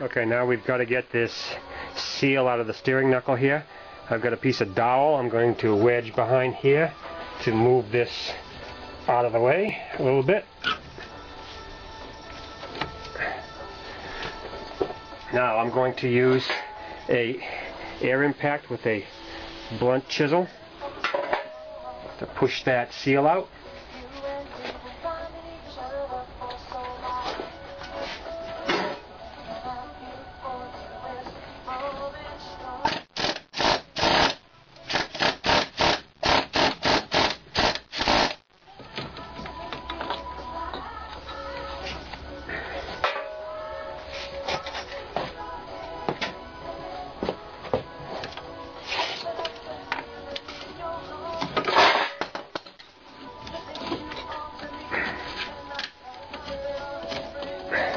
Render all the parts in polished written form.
Okay, now we've got to get this seal out of the steering knuckle here. I've got a piece of dowel I'm going to wedge behind here to move this out of the way a little bit. Now I'm going to use a air impact with a blunt chisel to push that seal out.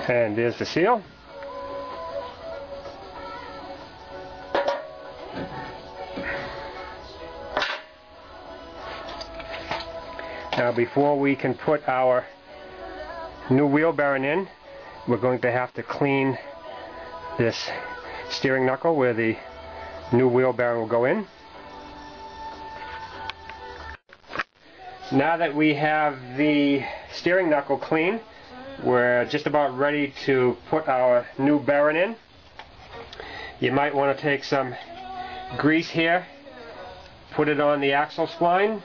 And there's the seal. Now before we can put our new wheel bearing in, we're going to have to clean this steering knuckle where the new wheel bearing will go in. Now that we have the steering knuckle clean, we're just about ready to put our new bearing in. You might want to take some grease here, put it on the axle spline,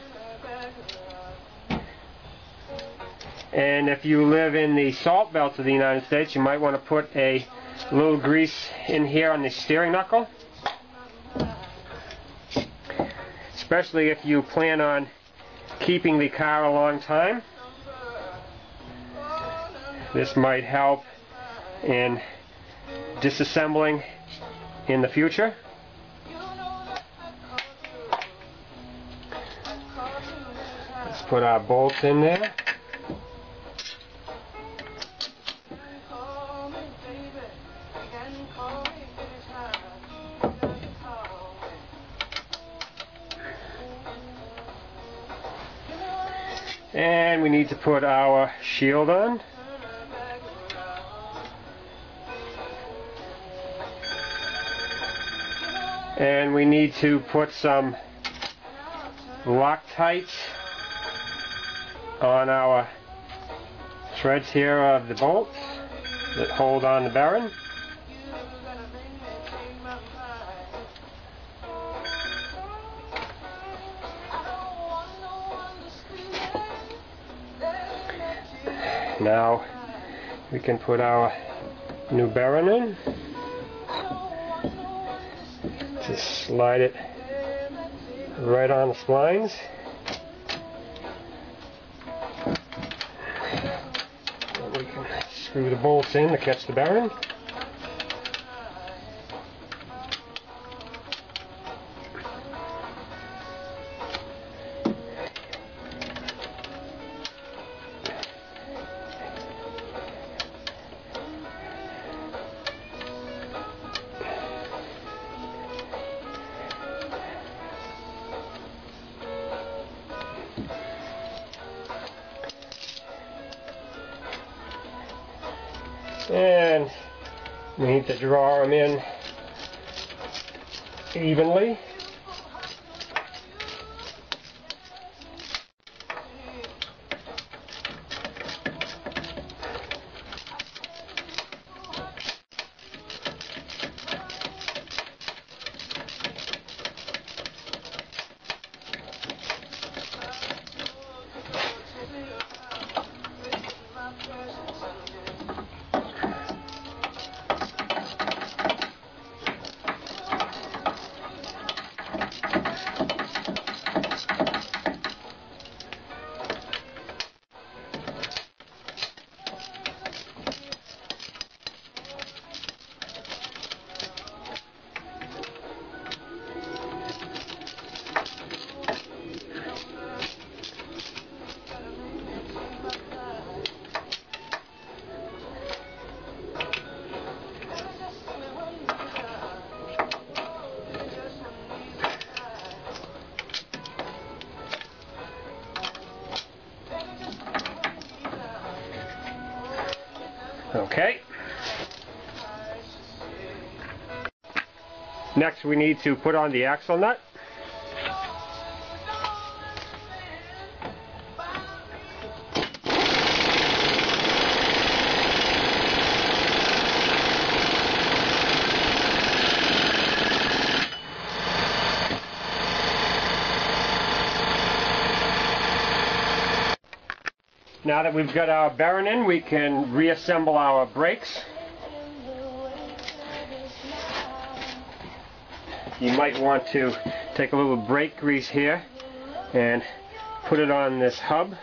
and if you live in the salt belt of the United States, you might want to put a little grease in here on the steering knuckle, especially if you plan on keeping the car a long time. This might help in disassembling in the future. Let's put our bolts in there. And we need to put our shield on. And we need to put some Loctites on our threads here of the bolts that hold on the bearing. Now we can put our new bearing in. Just slide it right on the splines. And we can screw the bolts in to catch the bearing. And we need to draw them in evenly. Next we need to put on the axle nut. Now that we've got our bearing in, we can reassemble our brakes. You might want to take a little brake grease here and put it on this hub,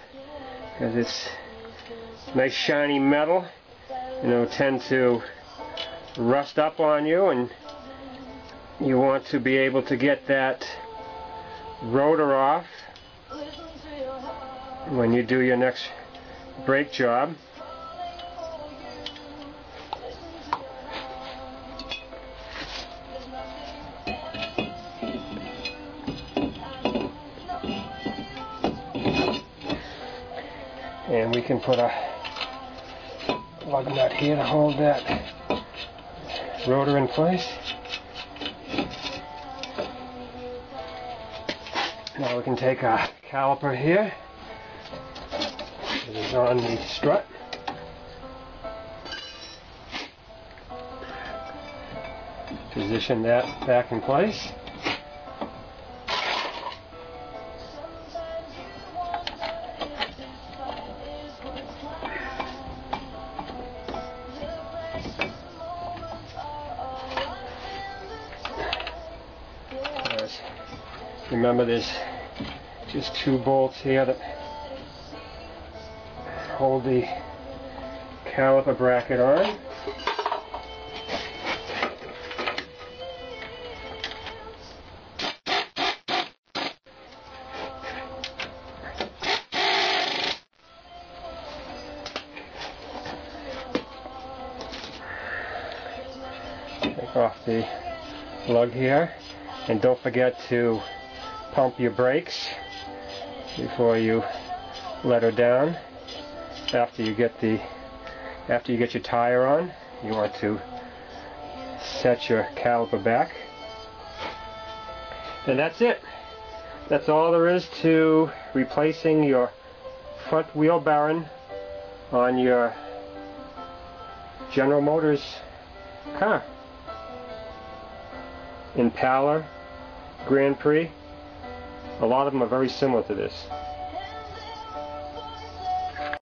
because it's nice shiny metal, and it'll tend to rust up on you, and you want to be able to get that rotor off when you do your next brake job. And we can put a lug nut here to hold that rotor in place. Now we can take a caliper here. It is on the strut. Position that back in place. Remember, there's just 2 bolts here that hold the caliper bracket on. Take off the lug here, and don't forget to pump your brakes before you let her down. After you get your tire on, you want to set your caliper back. And that's it. That's all there is to replacing your front wheel bearing on your General Motors car. Impala, Grand Prix, a lot of them are very similar to this.